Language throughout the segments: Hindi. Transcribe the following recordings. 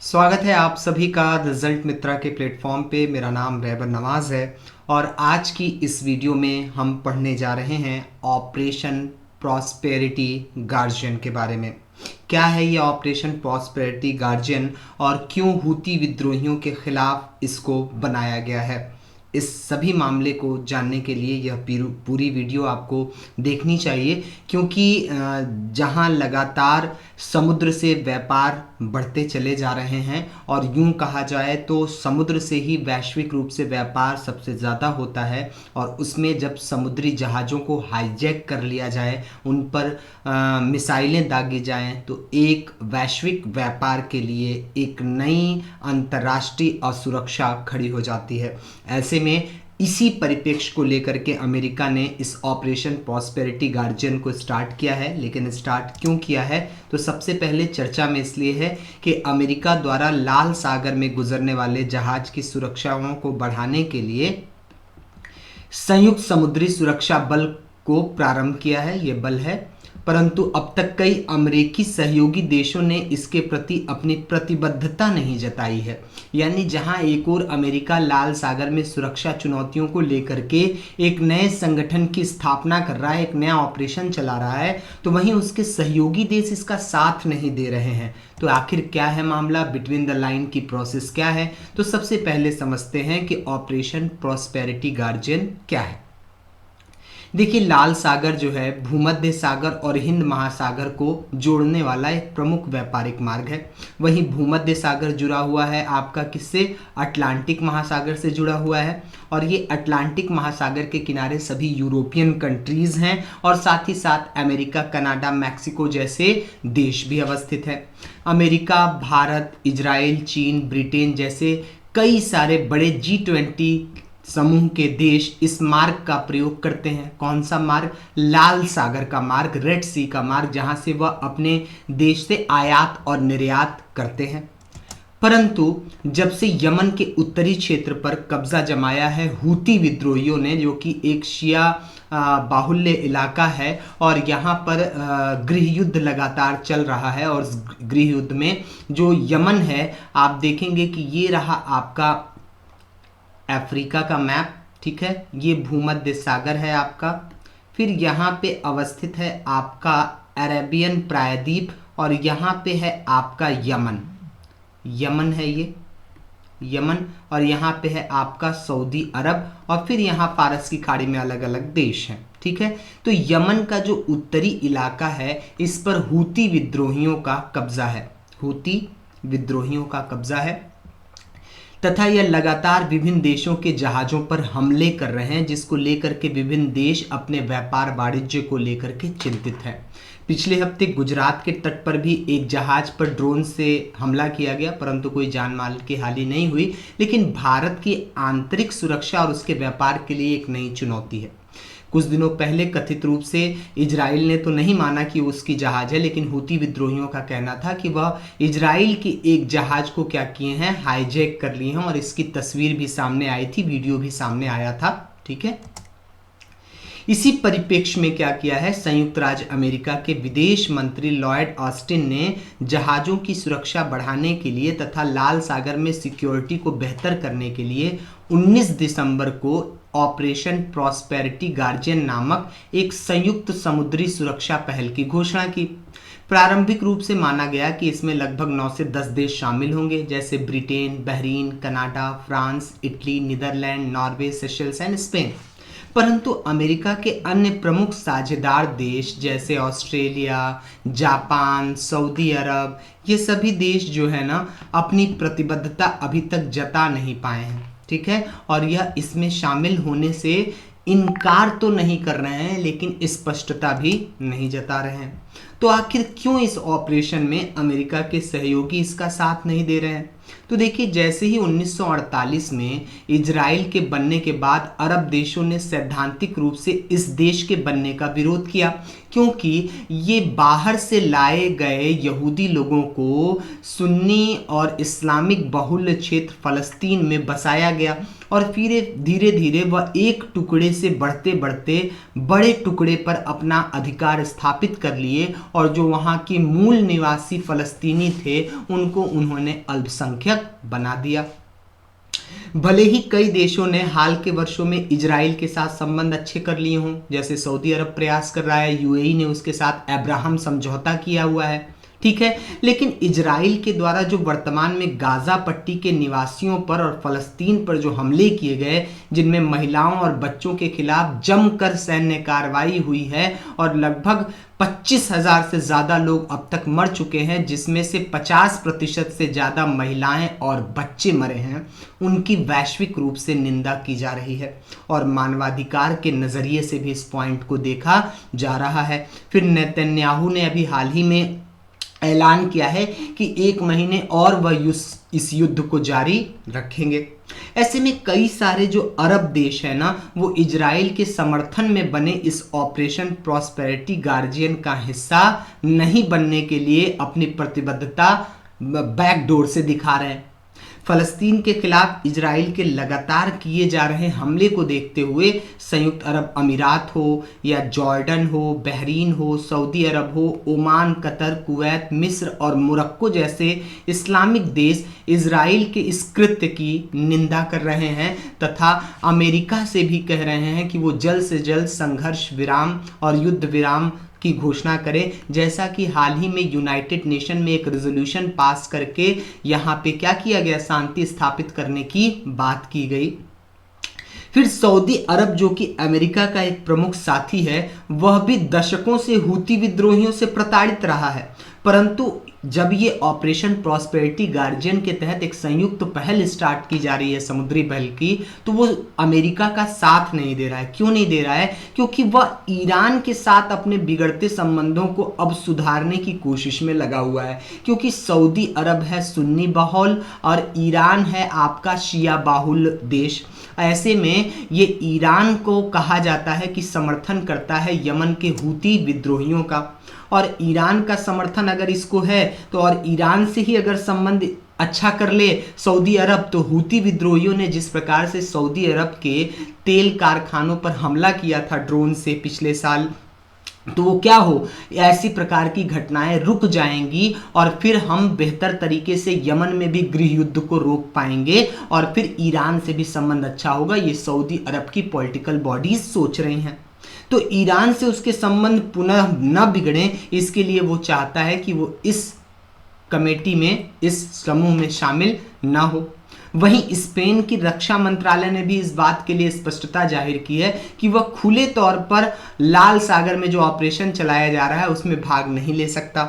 स्वागत है आप सभी का रिजल्ट मित्रा के प्लेटफॉर्म पे। मेरा नाम रहबर नवाज है और आज की इस वीडियो में हम पढ़ने जा रहे हैं ऑपरेशन प्रॉस्पेरिटी गार्जियन के बारे में। क्या है ये ऑपरेशन प्रॉस्पेरिटी गार्जियन और क्यों हूती विद्रोहियों के खिलाफ इसको बनाया गया है। इस सभी मामले को जानने के लिए यह पूरी वीडियो आपको देखनी चाहिए, क्योंकि जहां लगातार समुद्र से व्यापार बढ़ते चले जा रहे हैं और यूं कहा जाए तो समुद्र से ही वैश्विक रूप से व्यापार सबसे ज़्यादा होता है, और उसमें जब समुद्री जहाज़ों को हाईजैक कर लिया जाए, उन पर मिसाइलें दागी जाएं, तो एक वैश्विक व्यापार के लिए एक नई अंतर्राष्ट्रीय असुरक्षा खड़ी हो जाती है। ऐसे में इसी परिप्रेक्ष्य को लेकर के अमेरिका ने इस ऑपरेशन प्रॉस्पेरिटी गार्जियन को स्टार्ट किया है। लेकिन स्टार्ट क्यों किया है, तो सबसे पहले चर्चा में इसलिए है कि अमेरिका द्वारा लाल सागर में गुजरने वाले जहाज की सुरक्षाओं को बढ़ाने के लिए संयुक्त समुद्री सुरक्षा बल को प्रारंभ किया है। ये बल है, परंतु अब तक कई अमेरिकी सहयोगी देशों ने इसके प्रति अपनी प्रतिबद्धता नहीं जताई है। यानी जहां एक और अमेरिका लाल सागर में सुरक्षा चुनौतियों को लेकर के एक नए संगठन की स्थापना कर रहा है, एक नया ऑपरेशन चला रहा है, तो वहीं उसके सहयोगी देश इसका साथ नहीं दे रहे हैं। तो आखिर क्या है मामला, बिटवीन द लाइन की प्रोसेस क्या है। तो सबसे पहले समझते हैं कि ऑपरेशन प्रॉस्पेरिटी गार्जियन क्या है। देखिए, लाल सागर जो है भूमध्य सागर और हिंद महासागर को जोड़ने वाला एक प्रमुख व्यापारिक मार्ग है। वहीं भूमध्य सागर जुड़ा हुआ है आपका किससे, अटलांटिक महासागर से जुड़ा हुआ है, और ये अटलांटिक महासागर के किनारे सभी यूरोपियन कंट्रीज हैं और साथ ही साथ अमेरिका, कनाडा, मैक्सिको जैसे देश भी अवस्थित है। अमेरिका, भारत, इजराइल, चीन, ब्रिटेन जैसे कई सारे बड़े G20 समूह के देश इस मार्ग का प्रयोग करते हैं। कौन सा मार्ग, लाल सागर का मार्ग, रेड सी का मार्ग, जहां से वह अपने देश से आयात और निर्यात करते हैं। परंतु जब से यमन के उत्तरी क्षेत्र पर कब्जा जमाया है हूती विद्रोहियों ने, जो कि एक शिया बाहुल्य इलाका है, और यहाँ पर गृह युद्ध लगातार चल रहा है, और गृह युद्ध में जो यमन है, आप देखेंगे कि ये रहा आपका अफ्रीका का मैप, ठीक है, ये भूमध्य सागर है आपका, फिर यहाँ पे अवस्थित है आपका अरेबियन प्रायद्वीप, और यहाँ पे है आपका यमन, यमन है ये यमन, और यहाँ पे है आपका सऊदी अरब, और फिर यहाँ फारस की खाड़ी में अलग अलग देश हैं, ठीक है। तो यमन का जो उत्तरी इलाका है, इस पर हूती विद्रोहियों का कब्जा है, हूती विद्रोहियों का कब्जा है, तथा यह लगातार विभिन्न देशों के जहाज़ों पर हमले कर रहे हैं, जिसको लेकर के विभिन्न देश अपने व्यापार वाणिज्य को लेकर के चिंतित हैं। पिछले हफ्ते गुजरात के तट पर भी एक जहाज पर ड्रोन से हमला किया गया, परंतु कोई जान माल की हानि नहीं हुई। लेकिन भारत की आंतरिक सुरक्षा और उसके व्यापार के लिए एक नई चुनौती है। कुछ दिनों पहले कथित रूप से इजराइल ने तो नहीं माना कि उसकी जहाज है, लेकिन हूती विद्रोहियों का कहना था कि वह इजराइल के एक जहाज को क्या किए हैं, हाईजैक कर लिए हैं, और इसकी तस्वीर भी सामने आई थी, वीडियो भी सामने आया था, ठीक है। इसी परिप्रेक्ष्य में क्या किया है, संयुक्त राज्य अमेरिका के विदेश मंत्री लॉयड ऑस्टिन ने जहाज़ों की सुरक्षा बढ़ाने के लिए तथा लाल सागर में सिक्योरिटी को बेहतर करने के लिए 19 दिसंबर को ऑपरेशन प्रॉस्पेरिटी गार्जियन नामक एक संयुक्त समुद्री सुरक्षा पहल की घोषणा की। प्रारंभिक रूप से माना गया कि इसमें लगभग 9 से 10 देश शामिल होंगे, जैसे Britain, Bahrain, Canada, France, Italy, Netherland, Norway, Seychelles and Spain. परंतु अमेरिका के अन्य प्रमुख साझेदार देश जैसे ऑस्ट्रेलिया, जापान, सऊदी अरब, ये सभी देश जो है ना, अपनी प्रतिबद्धता अभी तक जता नहीं पाए हैं, ठीक है। और यह इसमें शामिल होने से इनकार तो नहीं कर रहे हैं, लेकिन स्पष्टता भी नहीं जता रहे हैं। तो आखिर क्यों इस ऑपरेशन में अमेरिका के सहयोगी इसका साथ नहीं दे रहे हैं। तो देखिए, जैसे ही 1948 में इजराइल के बनने के बाद अरब देशों ने सैद्धांतिक रूप से इस देश के बनने का विरोध किया, क्योंकि ये बाहर से लाए गए यहूदी लोगों को सुन्नी और इस्लामिक बहुल्य क्षेत्र फ़लस्तीन में बसाया गया, और फिर धीरे धीरे वह एक टुकड़े से बढ़ते बढ़ते बड़े टुकड़े पर अपना अधिकार स्थापित कर लिए, किए और जो वहाँ के मूल निवासी फ़लस्तीनी थे उनको उन्होंने अल्पसंख्यक बना दिया। भले ही कई देशों ने हाल के वर्षों में इजराइल के साथ संबंध अच्छे कर लिए हों, जैसे सऊदी अरब प्रयास कर रहा है, यूएई ने उसके साथ अब्राहम समझौता किया हुआ है, ठीक है, लेकिन इजराइल के द्वारा जो वर्तमान में गाजा पट्टी के निवासियों पर और फलस्तीन पर जो हमले किए गए, जिनमें महिलाओं और बच्चों के खिलाफ जमकर सैन्य कार्रवाई हुई है और लगभग 25,000 से ज़्यादा लोग अब तक मर चुके हैं, जिसमें से 50% से ज़्यादा महिलाएं और बच्चे मरे हैं, उनकी वैश्विक रूप से निंदा की जा रही है और मानवाधिकार के नज़रिए से भी इस पॉइंट को देखा जा रहा है। फिर नेतन्याहू ने अभी हाल ही में ऐलान किया है कि 1 महीने और वह इस युद्ध को जारी रखेंगे। ऐसे में कई सारे जो अरब देश है ना, वो इजराइल के समर्थन में बने इस ऑपरेशन प्रॉस्पेरिटी गार्जियन का हिस्सा नहीं बनने के लिए अपनी प्रतिबद्धता बैकडोर से दिखा रहे हैं। फलस्तीन के खिलाफ इजराइल के लगातार किए जा रहे हमले को देखते हुए संयुक्त अरब अमीरात हो या जॉर्डन हो, बहरीन हो, सऊदी अरब हो, ओमान, कतर, कुवैत, मिस्र और मोरक्को जैसे इस्लामिक देश इजराइल के इस कृत्य की निंदा कर रहे हैं तथा अमेरिका से भी कह रहे हैं कि वो जल्द से जल्द संघर्ष विराम और युद्ध विराम की घोषणा करें, जैसा कि हाल ही में यूनाइटेड नेशन में एक रेजोल्यूशन पास करके यहाँ पे क्या किया गया, शांति स्थापित करने की बात की गई। फिर सऊदी अरब जो कि अमेरिका का एक प्रमुख साथी है, वह भी दशकों से हूती विद्रोहियों से प्रताड़ित रहा है, परंतु जब ये ऑपरेशन प्रॉस्पेरिटी गार्जियन के तहत एक संयुक्त पहल स्टार्ट की जा रही है समुद्री पहल की, तो वो अमेरिका का साथ नहीं दे रहा है। क्यों नहीं दे रहा है? क्योंकि वह ईरान के साथ अपने बिगड़ते संबंधों को अब सुधारने की कोशिश में लगा हुआ है, क्योंकि सऊदी अरब है सुन्नी बहुल और ईरान है आपका शिया बहुल देश। ऐसे में ये ईरान को कहा जाता है कि समर्थन करता है यमन के हूती विद्रोहियों का, और ईरान का समर्थन अगर इसको है तो और ईरान से ही अगर संबंध अच्छा कर ले सऊदी अरब, तो हूती विद्रोहियों ने जिस प्रकार से सऊदी अरब के तेल कारखानों पर हमला किया था ड्रोन से पिछले साल, तो वो क्या हो, ऐसी प्रकार की घटनाएं रुक जाएंगी और फिर हम बेहतर तरीके से यमन में भी गृह युद्ध को रोक पाएंगे और फिर ईरान से भी संबंध अच्छा होगा। ये सऊदी अरब की पॉलिटिकल बॉडीज सोच रही हैं। तो ईरान से उसके संबंध पुनः न बिगड़ें, इसके लिए वो चाहता है कि वो इस कमेटी में, इस समूह में शामिल ना हो। वहीं स्पेन की रक्षा मंत्रालय ने भी इस बात के लिए स्पष्टता जाहिर की है कि वह खुले तौर पर लाल सागर में जो ऑपरेशन चलाया जा रहा है उसमें भाग नहीं ले सकता।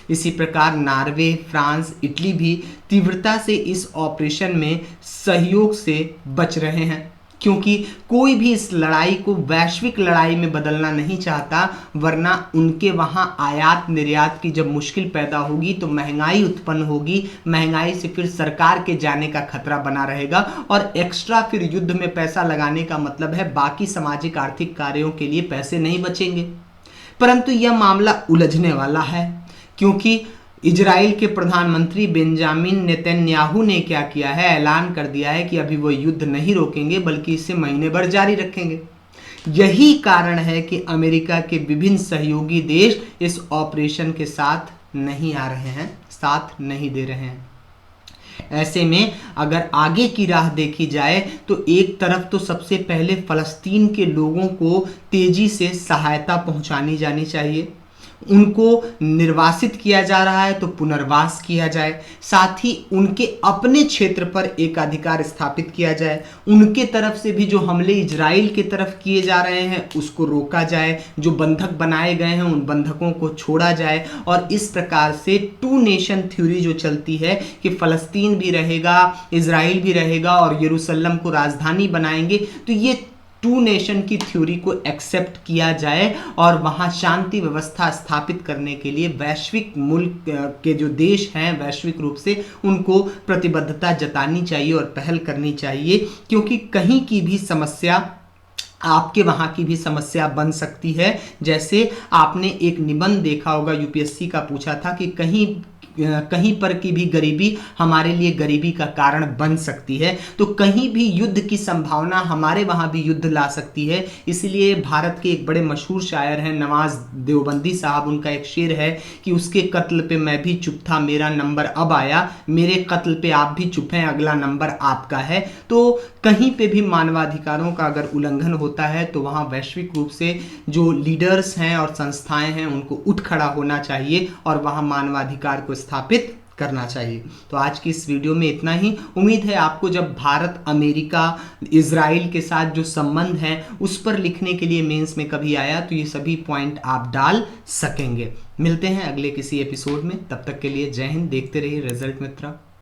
इसी प्रकार नार्वे, फ्रांस, इटली भी तीव्रता से इस ऑपरेशन में सहयोग से बच रहे हैं, क्योंकि कोई भी इस लड़ाई को वैश्विक लड़ाई में बदलना नहीं चाहता, वरना उनके वहाँ आयात निर्यात की जब मुश्किल पैदा होगी तो महंगाई उत्पन्न होगी, महंगाई से फिर सरकार के जाने का खतरा बना रहेगा और एक्स्ट्रा फिर युद्ध में पैसा लगाने का मतलब है बाकी सामाजिक आर्थिक कार्यों के लिए पैसे नहीं बचेंगे। परंतु यह मामला उलझने वाला है, क्योंकि इजराइल के प्रधानमंत्री बेंजामिन नेतन्याहू ने क्या किया है, ऐलान कर दिया है कि अभी वो युद्ध नहीं रोकेंगे बल्कि इसे महीने भर जारी रखेंगे। यही कारण है कि अमेरिका के विभिन्न सहयोगी देश इस ऑपरेशन के साथ नहीं आ रहे हैं, साथ नहीं दे रहे हैं। ऐसे में अगर आगे की राह देखी जाए तो एक तरफ तो सबसे पहले फलस्तीन के लोगों को तेजी से सहायता पहुंचानी जानी चाहिए, उनको निर्वासित किया जा रहा है तो पुनर्वास किया जाए, साथ ही उनके अपने क्षेत्र पर एक अधिकार स्थापित किया जाए, उनके तरफ से भी जो हमले इजराइल की तरफ किए जा रहे हैं उसको रोका जाए, जो बंधक बनाए गए हैं उन बंधकों को छोड़ा जाए, और इस प्रकार से 2 नेशन थ्योरी जो चलती है कि फलस्तीन भी रहेगा, इजराइल भी रहेगा और यरूशलेम को राजधानी बनाएंगे, तो ये 2 नेशन की थ्योरी को एक्सेप्ट किया जाए और वहाँ शांति व्यवस्था स्थापित करने के लिए वैश्विक मुल्क के जो देश हैं वैश्विक रूप से उनको प्रतिबद्धता जतानी चाहिए और पहल करनी चाहिए, क्योंकि कहीं की भी समस्या आपके वहाँ की भी समस्या बन सकती है। जैसे आपने एक निबंध देखा होगा, यूपीएससी का पूछा था कि कहीं कहीं पर की भी गरीबी हमारे लिए गरीबी का कारण बन सकती है। तो कहीं भी युद्ध की संभावना हमारे वहाँ भी युद्ध ला सकती है। इसलिए भारत के एक बड़े मशहूर शायर हैं नवाज देवबंदी साहब, उनका एक शेर है कि उसके कत्ल पे मैं भी चुप था, मेरा नंबर अब आया, मेरे कत्ल पे आप भी चुप हैं, अगला नंबर आपका है। तो कहीं पे भी मानवाधिकारों का अगर उल्लंघन होता है तो वहाँ वैश्विक रूप से जो लीडर्स हैं और संस्थाएं हैं उनको उठ खड़ा होना चाहिए और वहाँ मानवाधिकार को स्थापित करना चाहिए। तो आज की इस वीडियो में इतना ही। उम्मीद है आपको जब भारत अमेरिका इजराइल के साथ जो संबंध है उस पर लिखने के लिए मेंस में कभी आया तो ये सभी पॉइंट आप डाल सकेंगे। मिलते हैं अगले किसी एपिसोड में, तब तक के लिए जय हिंद। देखते रहिए रिजल्ट मित्रा।